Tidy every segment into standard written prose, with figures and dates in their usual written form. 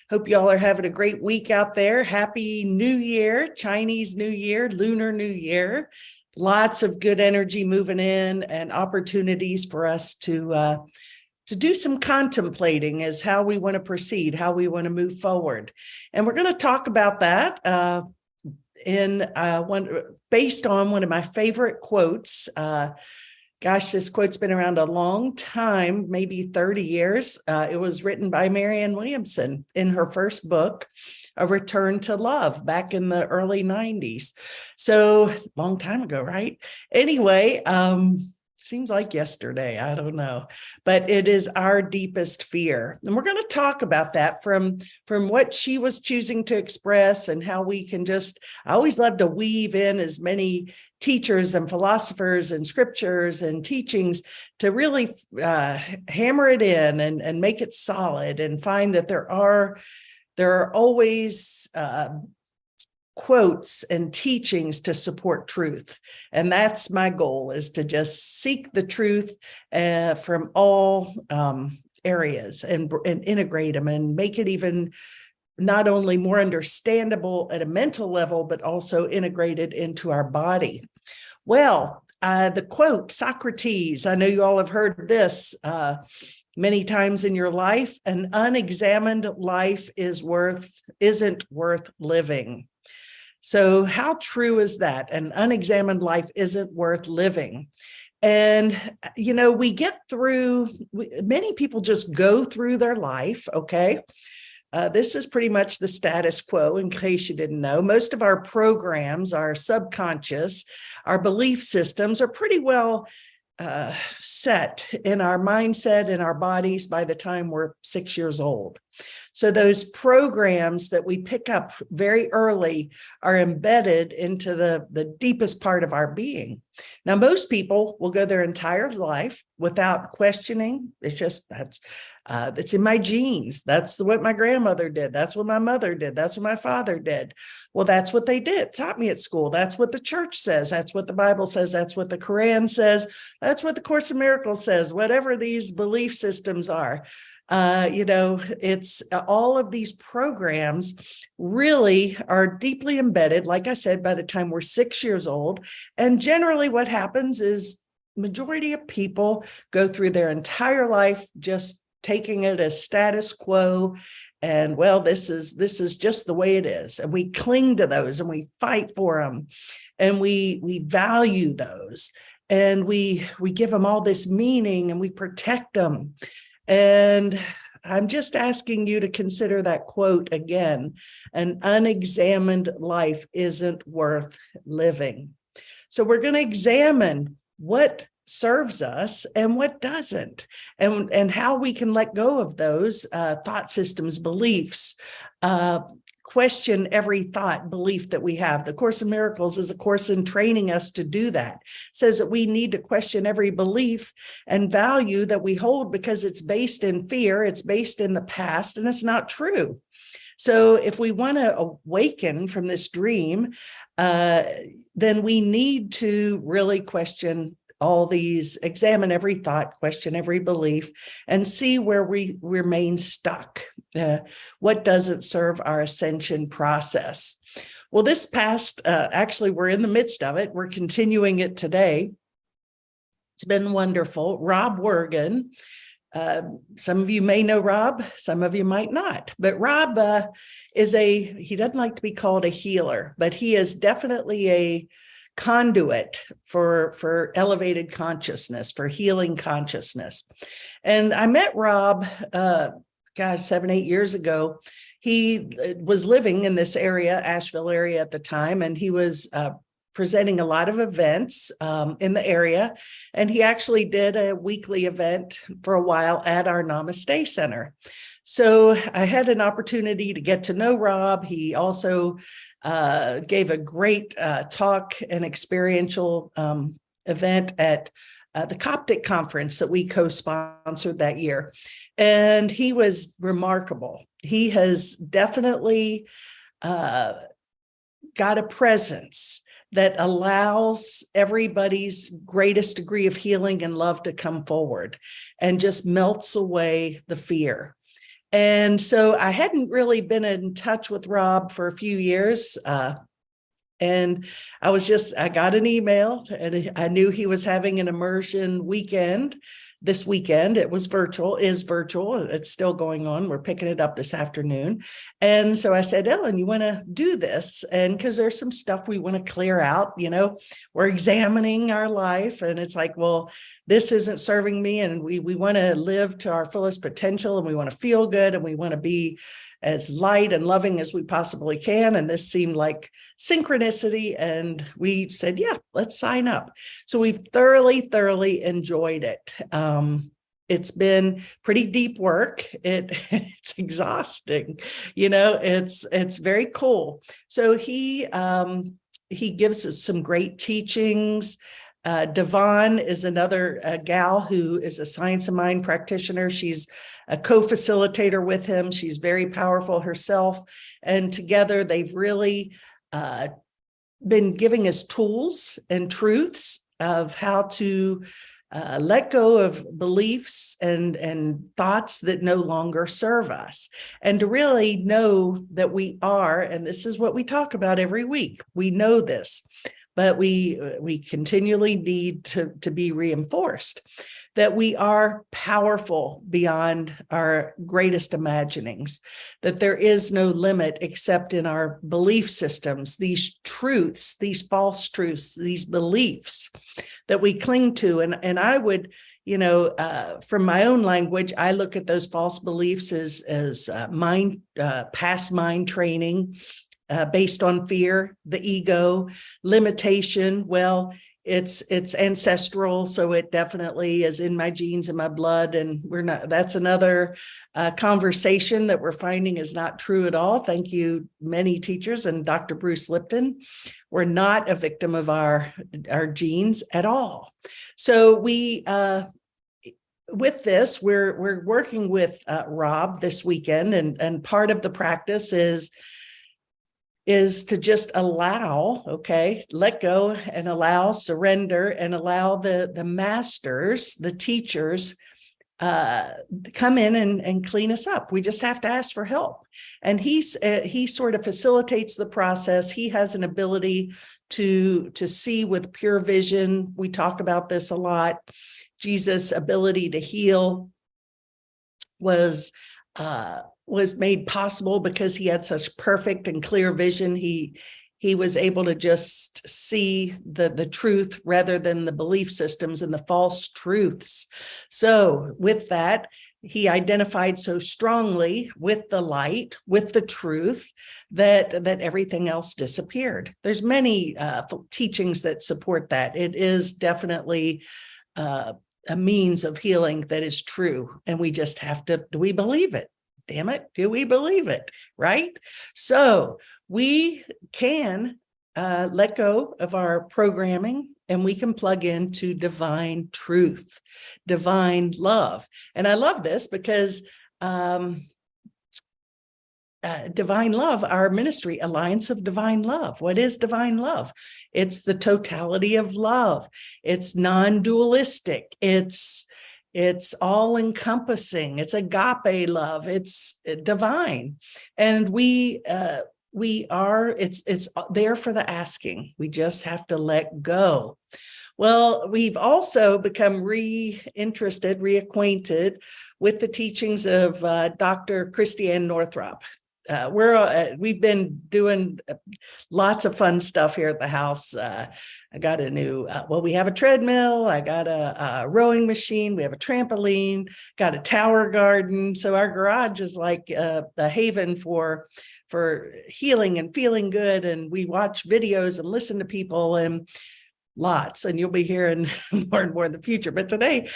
Hope y'all are having a great week out there. Happy New Year, Chinese New Year, Lunar New Year. Lots of good energy moving in and opportunities for us to do some contemplating as how we want to proceed, how we want to move forward. And we're going to talk about that based on one of my favorite quotes. This quote's been around a long time, maybe 30 years. It was written by Marianne Williamson in her first book, A Return to Love, back in the early 90s. So long time ago, right? Anyway, seems like yesterday, I don't know, but it is our deepest fear. And we're going to talk about that from what she was choosing to express and how we can I always love to weave in as many teachers and philosophers and scriptures and teachings to really hammer it in and make it solid and find that there are always quotes and teachings to support truth. And that's my goal, is to just seek the truth from all areas and integrate them and make it even not only more understandable at a mental level, but also integrated into our body. Well, the quote, Socrates, I know you all have heard this many times in your life: an unexamined life isn't worth living. So how true is that? An unexamined life isn't worth living. And, we get through, many people just go through their life, okay? This is pretty much the status quo, in case you didn't know. Most of our programs, our subconscious, our belief systems are pretty well set in our mindset, in our bodies by the time we're 6 years old. So those programs that we pick up very early are embedded into the deepest part of our being. Now, most people will go their entire life without questioning. It's just, that's in my genes. That's what my grandmother did. That's what my mother did. That's what my father did. Well, that's what they taught me at school. That's what the church says. That's what the Bible says. That's what the Quran says. That's what the Course in Miracles says. Whatever these belief systems are. It's all of these programs really are deeply embedded, like I said, by the time we're 6 years old. And generally what happens is majority of people go through their entire life just taking it as status quo. And well, this is just the way it is. And we cling to those and we fight for them and we value those and we give them all this meaning and we protect them. And I'm just asking you to consider that quote again: an unexamined life isn't worth living. So we're going to examine what serves us and what doesn't, and how we can let go of those thought systems, beliefs, question every thought, belief that we have. The Course in Miracles is a course in training us to do that. It says that we need to question every belief and value that we hold because it's based in fear, it's based in the past, and it's not true. So if we want to awaken from this dream, then we need to really question all these, examine every thought, question every belief, and see where we remain stuck. What doesn't serve our ascension process? Well, this past, actually, we're in the midst of it. We're continuing it today. It's been wonderful. Rob Wergen, some of you may know Rob, some of you might not, but Rob he doesn't like to be called a healer, but he is definitely a conduit for elevated consciousness, for healing consciousness. And I met Rob, 7-8 years ago. He was living in this area, Asheville area at the time, and he was presenting a lot of events in the area. And he actually did a weekly event for a while at our Namaste Center. So I had an opportunity to get to know Rob. He also gave a great talk and experiential event at the Coptic conference that we co-sponsored that year. And he was remarkable. He has definitely got a presence that allows everybody's greatest degree of healing and love to come forward and just melts away the fear. And so I hadn't really been in touch with Rob for a few years. And I got an email and I knew he was having an immersion weekend this weekend. It was virtual, is virtual. It's still going on. We're picking it up this afternoon. And so I said, Ellen, you want to do this? And because there's some stuff we want to clear out, we're examining our life. And it's like, well, this isn't serving me. And we want to live to our fullest potential, and we want to feel good, and we want to be as light and loving as we possibly can. And this seemed like synchronicity. And we said, yeah, let's sign up. So we've thoroughly enjoyed it. It's been pretty deep work. It's exhausting. It's very cool. So he gives us some great teachings. Devon is another gal who is a science of mind practitioner. She's a co-facilitator with him. She's very powerful herself. And together they've really been giving us tools and truths of how to let go of beliefs and thoughts that no longer serve us, and to really know that we are, and this is what we talk about every week, we know this, but we continually need to be reinforced that we are powerful beyond our greatest imaginings, that there is no limit except in our belief systems, these truths, these false truths, these beliefs that we cling to. And I would, from my own language, I look at those false beliefs as past mind training, based on fear, the ego, limitation. Well, it's ancestral, so it definitely is in my genes and my blood, and that's another conversation that we're finding is not true at all. Thank you, many teachers and Dr. Bruce Lipton. We're not a victim of our genes at all. So we with this, we're working with Rob this weekend, and part of the practice is to just allow, let go and allow, surrender, and allow the masters, the teachers, come in and clean us up. We just have to ask for help. And he sort of facilitates the process. He has an ability to see with pure vision. We talk about this a lot. Jesus' ability to heal was made possible because he had such perfect and clear vision. He was able to just see the truth rather than the belief systems and the false truths. So with that, he identified so strongly with the light, with the truth, that everything else disappeared. There's many teachings that support that. It is definitely a means of healing that is true. And we just have to, do we believe it? Damn it, do we believe it, right? So we can let go of our programming, and we can plug into divine truth, divine love. And I love this because divine love, our ministry, Alliance of Divine Love. What is divine love? It's the totality of love. It's non-dualistic. It's all-encompassing. It's agape love. It's divine, and it's there for the asking. We just have to let go. Well, we've also become reacquainted with the teachings of Dr. Christiane Northrup. We've been doing lots of fun stuff here at the house. I got a new, we have a treadmill, I got a rowing machine, we have a trampoline, got a tower garden. So our garage is like a haven for healing and feeling good. And we watch videos and listen to people and lots, and you'll be hearing more and more in the future. But today,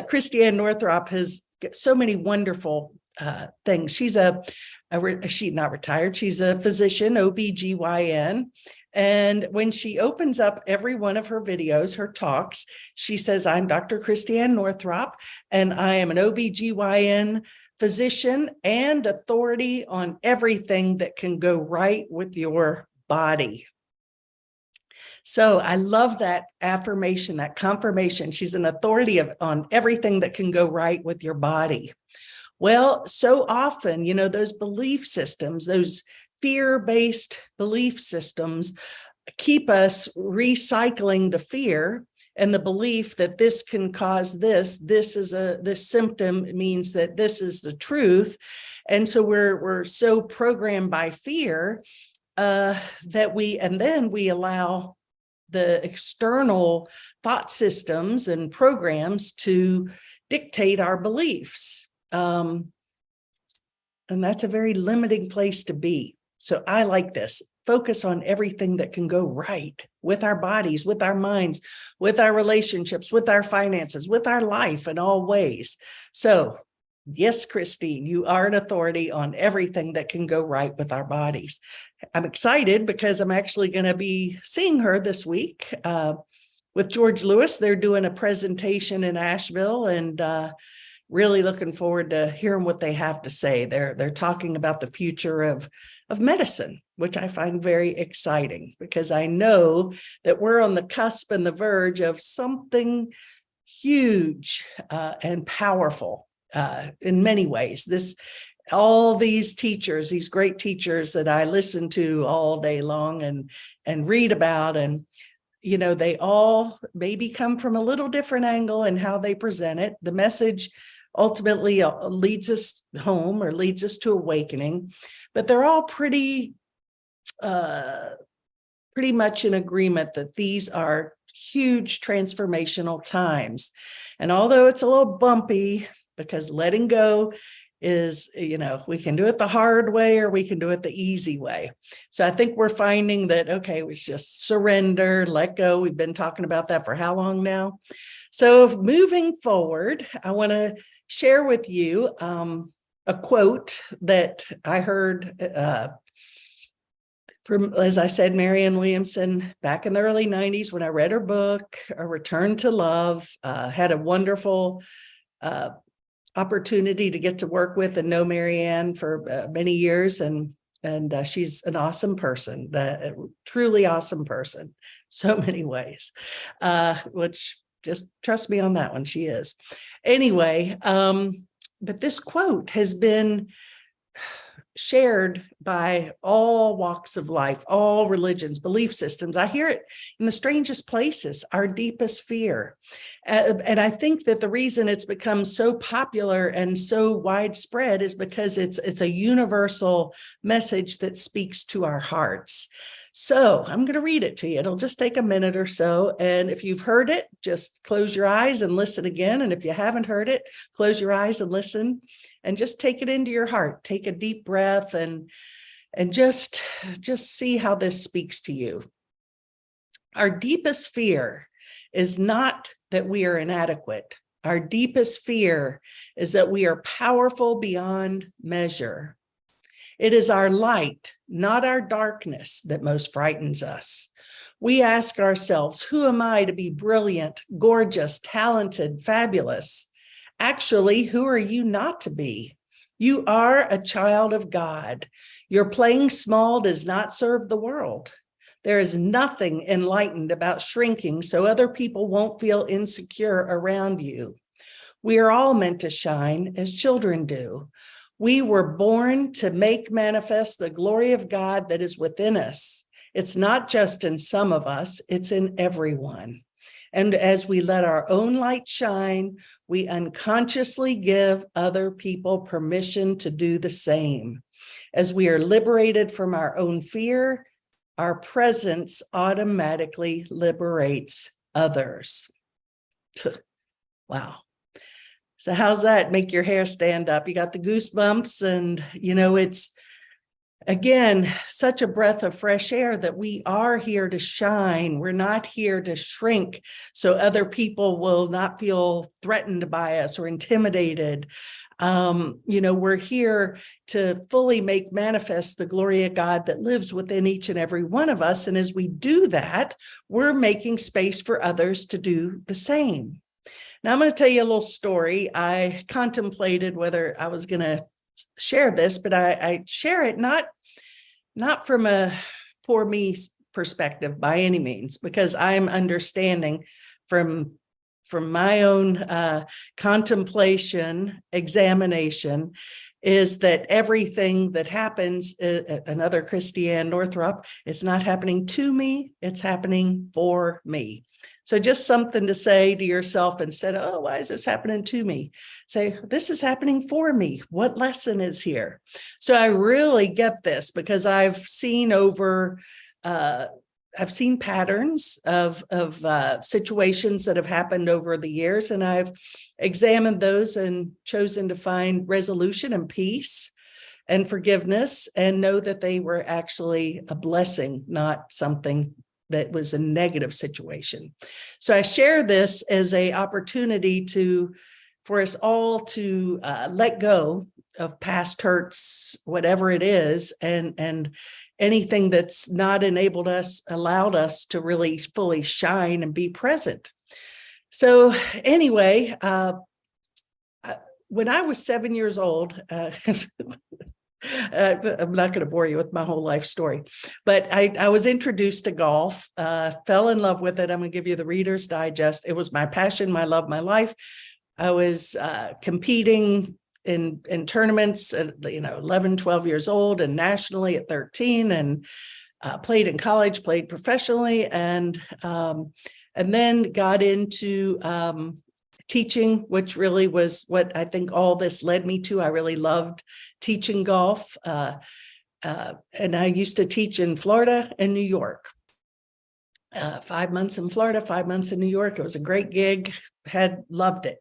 Christiane Northrup has so many wonderful things. She's she's not retired. She's a physician, OBGYN. And when she opens up every one of her videos, her talks, she says, I'm Dr. Christiane Northrup, and I am an OBGYN physician and authority on everything that can go right with your body. So I love that affirmation, that confirmation. She's an authority on everything that can go right with your body. Well, so often, those belief systems, those fear-based belief systems keep us recycling the fear and the belief that this can cause this. This symptom means that this is the truth. And so we're so programmed by fear that we allow the external thought systems and programs to dictate our beliefs. And that's a very limiting place to be. So I like this. Focus on everything that can go right with our bodies, with our minds, with our relationships, with our finances, with our life in all ways. So yes, Christine, you are an authority on everything that can go right with our bodies. I'm excited because I'm actually going to be seeing her this week with George Lewis. They're doing a presentation in Asheville, and really looking forward to hearing what they have to say. They're talking about the future of medicine, which I find very exciting, because I know that we're on the cusp and the verge of something huge and powerful in many ways. All these teachers, these great teachers that I listen to all day long and read about, and they all maybe come from a little different angle in how they present it. The message ultimately leads us home or leads us to awakening, but they're all pretty much in agreement that these are huge transformational times. And although it's a little bumpy, because letting go is, we can do it the hard way or we can do it the easy way. So I think we're finding that, okay, it was just surrender, let go. We've been talking about that for how long now? So moving forward, I want to share with you a quote that I heard from, as I said, Marianne Williamson back in the early 90s when I read her book, A Return to Love. Had a wonderful opportunity to get to work with and know Marianne for many years, and she's an awesome person, truly awesome person, so many ways, which just trust me on that one, she is. Anyway, but this quote has been shared by all walks of life, all religions, belief systems. I hear it in the strangest places, our deepest fear. And I think that the reason it's become so popular and so widespread is because it's a universal message that speaks to our hearts. So I'm going to read it to you. It'll just take a minute or so. And if you've heard it, just close your eyes and listen again. And if you haven't heard it, close your eyes and listen, and just take it into your heart. Take a deep breath and just see how this speaks to you. Our deepest fear is not that we are inadequate. Our deepest fear is that we are powerful beyond measure. It is our light, not our darkness, that most frightens us. We ask ourselves, who am I to be brilliant, gorgeous, talented, fabulous? Actually, who are you not to be? You are a child of God. Your playing small does not serve the world. There is nothing enlightened about shrinking so other people won't feel insecure around you. We are all meant to shine as children do. We were born to make manifest the glory of God that is within us. It's not just in some of us, it's in everyone. And as we let our own light shine, we unconsciously give other people permission to do the same. As we are liberated from our own fear, our presence automatically liberates others. Wow. So how's that make your hair stand up? You got the goosebumps, and it's, again, such a breath of fresh air that we are here to shine. We're not here to shrink so other people will not feel threatened by us or intimidated. We're here to fully make manifest the glory of God that lives within each and every one of us. And as we do that, we're making space for others to do the same. Now, I'm going to tell you a little story. I contemplated whether I was going to share this, but I share it not from a poor me perspective by any means, because I'm understanding from from my own contemplation, examination, is that everything that happens, another Christiane Northrup, it's not happening to me, it's happening for me. So just something to say to yourself instead of, oh, why is this happening to me? Say, this is happening for me. What lesson is here? So I really get this because I've seen patterns of situations that have happened over the years, and I've examined those and chosen to find resolution and peace and forgiveness, and know that they were actually a blessing, not something that was a negative situation. So I share this as an opportunity for us all to let go of past hurts, whatever it is, and anything that's not allowed us to really fully shine and be present. So anyway, when I was 7 years old, I'm not going to bore you with my whole life story, but I was introduced to golf, fell in love with it. I'm going to give you the Reader's Digest. It was my passion, my love, my life. I was competing in tournaments at 11, 12 years old, and nationally at 13, and played in college, played professionally, and then got into teaching, which really was what I think all this led me to. I really loved teaching golf. And I used to teach in Florida and New York. 5 months in Florida, 5 months in New York. It was a great gig. Loved it.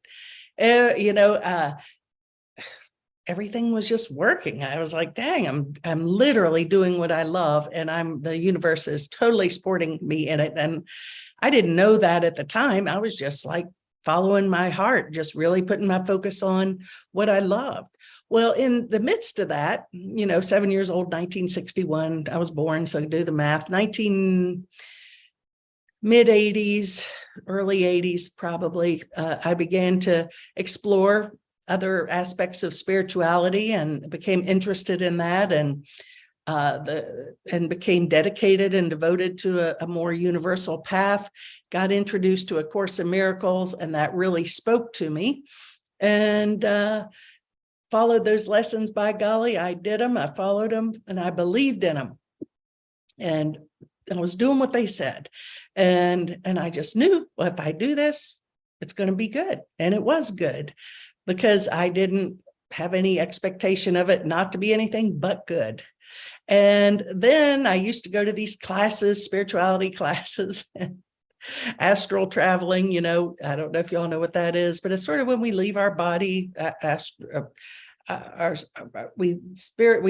Everything was just working. I was like, dang, I'm literally doing what I love, and the universe is totally supporting me in it. And I didn't know that at the time. I was just like following my heart, just really putting my focus on what I loved. Well, in the midst of that, 7 years old, 1961, I was born, so do the math, mid-80s, early 80s, probably, I began to explore other aspects of spirituality and became interested in that, and became dedicated and devoted to a more universal path. Got introduced to A Course in Miracles, and that really spoke to me, and followed those lessons. By golly, I did them, I followed them, and I believed in them, and I was doing what they said, and I just knew, well, if I do this, it's going to be good. And it was good, because I didn't have any expectation of it not to be anything but good. And then I used to go to these classes, spirituality classes, astral traveling. I don't know if y'all know what that is, but it's sort of when we leave our body, we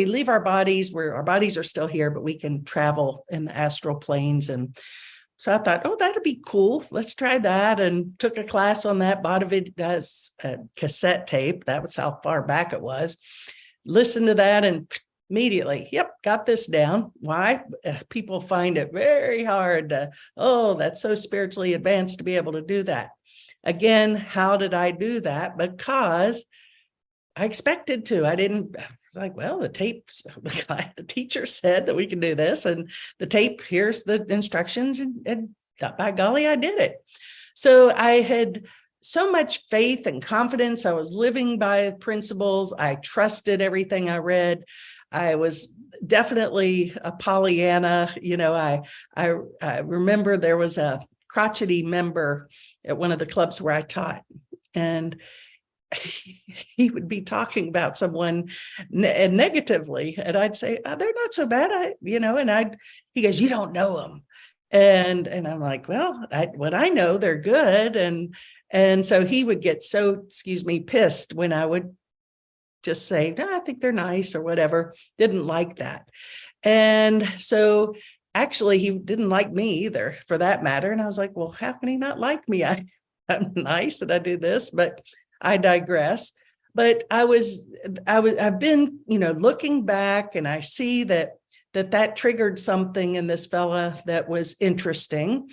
leave our bodies, where our bodies are still here, but we can travel in the astral planes. And so I thought, oh, that'd be cool. Let's try that. And took a class on that, bought a cassette tape. That was how far back it was. Listened to that and immediately, yep, got this down. Why? People find it very hard that's so spiritually advanced to be able to do that. Again, how did I do that? Because I expected to. I was like, well, the teacher said that we can do this, and the tape, here's the instructions, and by golly, I did it. So I had so much faith and confidence. I was living by principles. I trusted everything I read. I was definitely a Pollyanna. I remember there was a crotchety member at one of the clubs where I taught, and he would be talking about someone negatively, and I'd say, oh, they're not so bad, he goes, you don't know them. And I'm like, well, what I know, they're good. And so he would get so, pissed when I would just say, no, I think they're nice or whatever. Didn't like that. And so actually he didn't like me either, for that matter. And I was like, well, how can he not like me? I'm nice that I do this, but I digress. But I've been, looking back, and I see that triggered something in this fella that was interesting.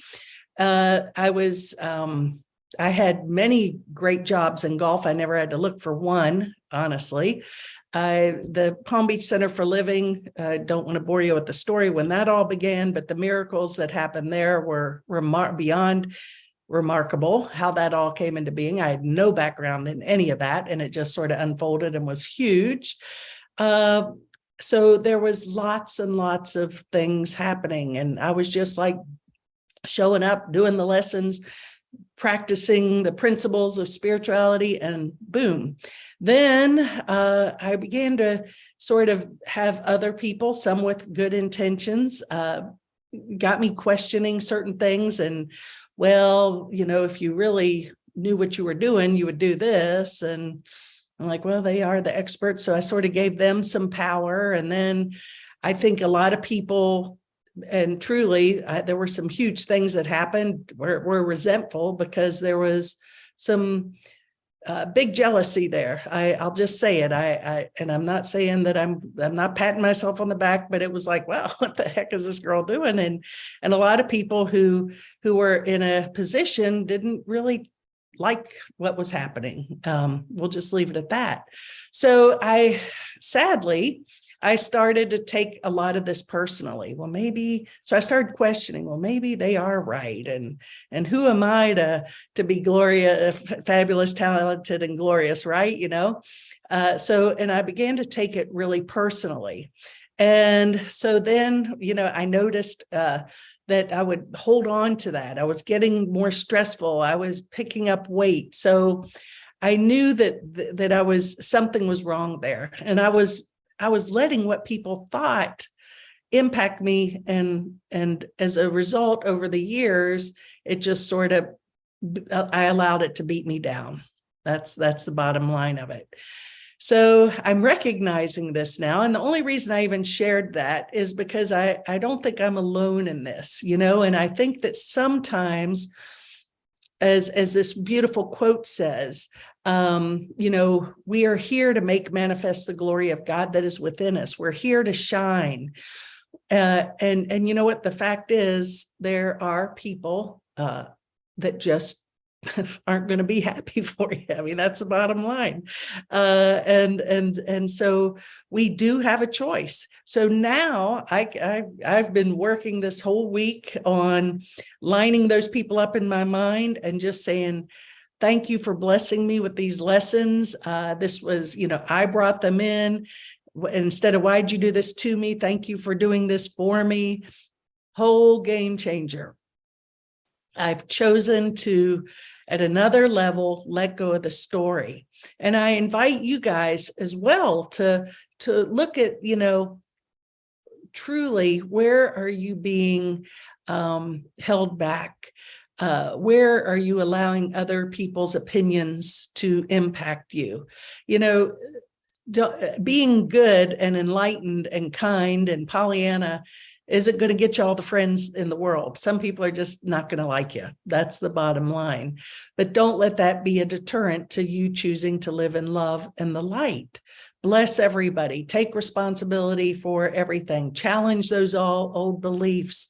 I had many great jobs in golf. I never had to look for one, honestly. The Palm Beach Center for Living, I don't want to bore you with the story when that all began, but the miracles that happened there were beyond remarkable how that all came into being. I had no background in any of that, and it just sort of unfolded and was huge. So there was lots and lots of things happening, and I was just like showing up, doing the lessons, practicing the principles of spirituality, and boom. Then I began to sort of have other people, some with good intentions, got me questioning certain things. And, well, if you really knew what you were doing, you would do this. And I'm like, well, they are the experts. So I sort of gave them some power. And then I think a lot of people, and truly, there were some huge things that happened, were resentful because there was some big jealousy there. I'll just say it. And I'm not saying that I'm not patting myself on the back, but it was like, well, what the heck is this girl doing? And a lot of people who were in a position didn't really like what was happening. We'll just leave it at that. So I started to take a lot of this personally. Well, so I started questioning, well, maybe they are right. And who am I to be fabulous, talented, and glorious, right? And I began to take it really personally. And so then, I noticed that I would hold on to that. I was getting more stressful. I was picking up weight. So I knew that something was wrong there. And I was letting what people thought impact me. And as a result, over the years, it just sort of, I allowed it to beat me down. That's the bottom line of it. So I'm recognizing this now. And the only reason I even shared that is because I don't think I'm alone in this, and I think that sometimes, as this beautiful quote says, we are here to make manifest the glory of God that is within us. We're here to shine. And you know what? The fact is, there are people that just aren't going to be happy for you. I mean, that's the bottom line. And so we do have a choice. So now I've been working this whole week on lining those people up in my mind and just saying, thank you for blessing me with these lessons. This was, I brought them in. Instead of, why'd you do this to me? Thank you for doing this for me. Whole game changer. I've chosen to, at another level, let go of the story. And I invite you guys as well to look at, truly, where are you being held back? Where are you allowing other people's opinions to impact you? Being good and enlightened and kind and Pollyanna isn't going to get you all the friends in the world. Some people are just not going to like you. That's the bottom line. But don't let that be a deterrent to you choosing to live in love and the light. Bless everybody. Take responsibility for everything. Challenge those old beliefs.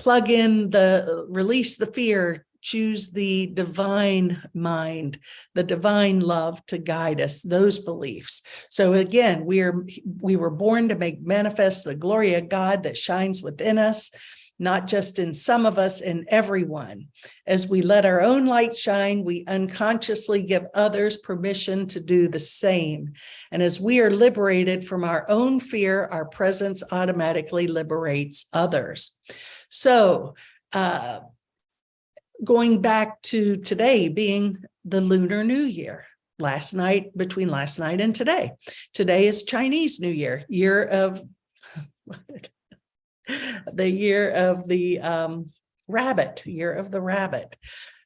Release the fear. Choose the divine mind, the divine love to guide us, those beliefs. So again, we were born to make manifest the glory of God that shines within us, not just in some of us, in everyone. As we let our own light shine, we unconsciously give others permission to do the same. And as we are liberated from our own fear, our presence automatically liberates others. So, going back to today being the Lunar New Year, between last night and today. Today is Chinese New Year, the year of the rabbit.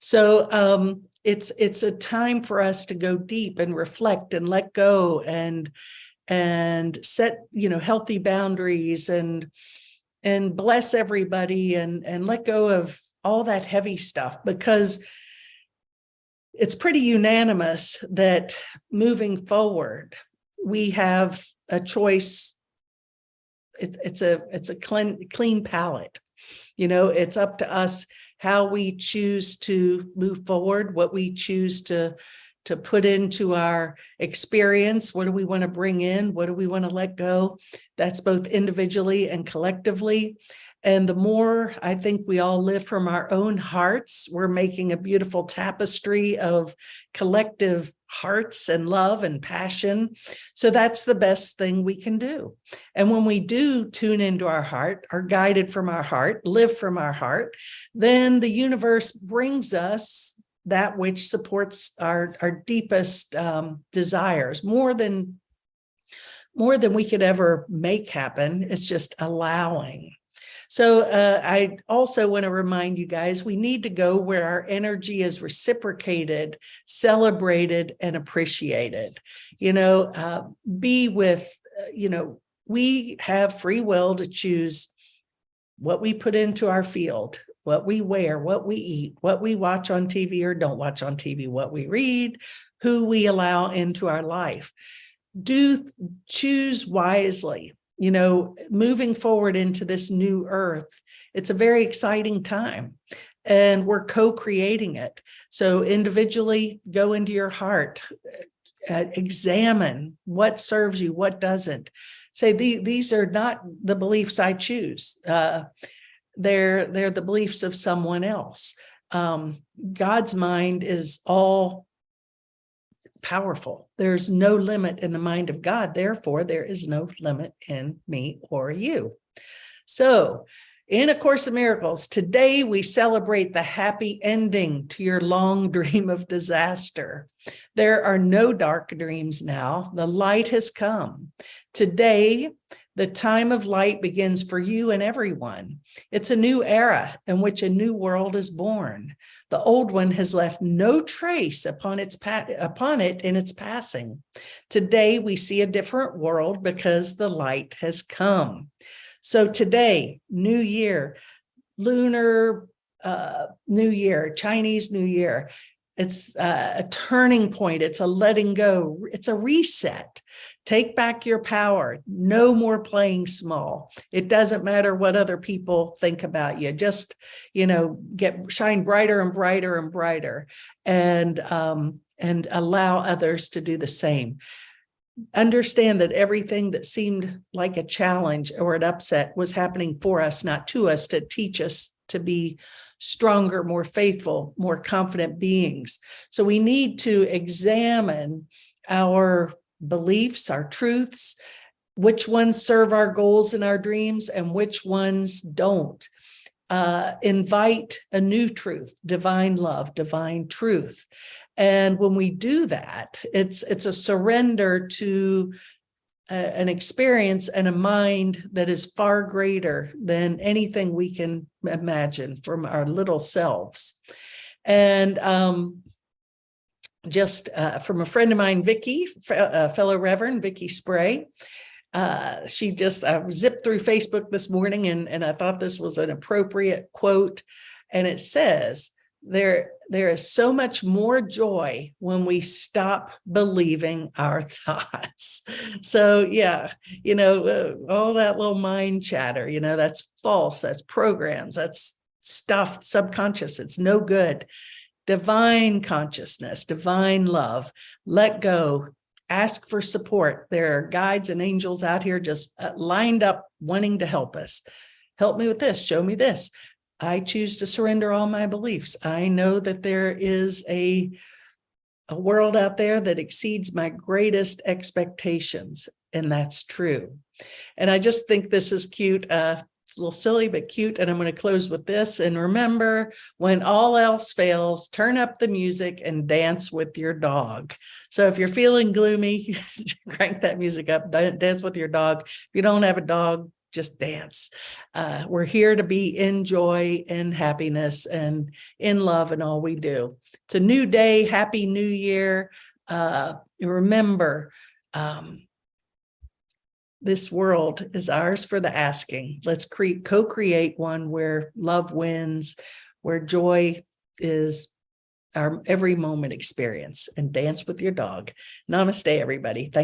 So it's a time for us to go deep and reflect and let go and set, healthy boundaries and bless everybody and let go of all that heavy stuff, because it's pretty unanimous that moving forward, we have a choice. It's a clean palette. It's up to us how we choose to move forward, what we choose to put into our experience. What do we want to bring in? What do we want to let go? That's both individually and collectively. And the more I think we all live from our own hearts, we're making a beautiful tapestry of collective hearts and love and passion. So that's the best thing we can do. And when we do tune into our heart, are guided from our heart, live from our heart, then the universe brings us that which supports our deepest desires, more than we could ever make happen. It's just allowing. So I also want to remind you guys, we need to go where our energy is reciprocated, celebrated, and appreciated. Be with, we have free will to choose what we put into our field, what we wear, what we eat, what we watch on TV or don't watch on TV, what we read, who we allow into our life. Do choose wisely. Moving forward into this new earth, it's a very exciting time, and we're co-creating it. So individually, go into your heart, examine what serves you, what doesn't. Say these are not the beliefs I choose. They're the beliefs of someone else. God's mind is all powerful. There's no limit in the mind of God. Therefore, there is no limit in me or you. So, in A Course in Miracles, today we celebrate the happy ending to your long dream of disaster. There are no dark dreams now. The light has come. Today, the time of light begins for you and everyone. It's a new era in which a new world is born. The old one has left no trace upon it in its passing. Today, we see a different world because the light has come. So today, New Year, Lunar New Year, Chinese New Year, it's a turning point. It's a letting go. It's a reset. Take back your power. No more playing small. It doesn't matter what other people think about you. Just, shine brighter and brighter and brighter, and allow others to do the same. Understand that everything that seemed like a challenge or an upset was happening for us, not to us, to teach us to be stronger, more faithful, more confident beings. So we need to examine our beliefs, our truths, which ones serve our goals and our dreams and which ones don't. Invite a new truth, divine love, divine truth. And when we do that, it's a surrender to an experience and a mind that is far greater than anything we can imagine from our little selves. And from a friend of mine, Vicki, fellow Reverend Vicki Spray, she just zipped through Facebook this morning, and I thought this was an appropriate quote. And it says, there is so much more joy when we stop believing our thoughts. So all that little mind chatter, that's false, that's programs, that's stuff, subconscious, it's no good. Divine consciousness, divine love, let go, ask for support. There are guides and angels out here just lined up wanting to help us. Help me with this, show me this. I choose to surrender all my beliefs. I know that there is a world out there that exceeds my greatest expectations, and that's true. And I just think this is cute. It's a little silly, but cute. And I'm going to close with this. And remember, when all else fails, turn up the music and dance with your dog. So if you're feeling gloomy, crank that music up, dance with your dog. If you don't have a dog, just dance. We're here to be in joy and happiness and in love in all we do. It's a new day. Happy New Year. Remember, this world is ours for the asking. Let's co-create one where love wins, where joy is our every moment experience, and dance with your dog. Namaste, everybody. Thank you.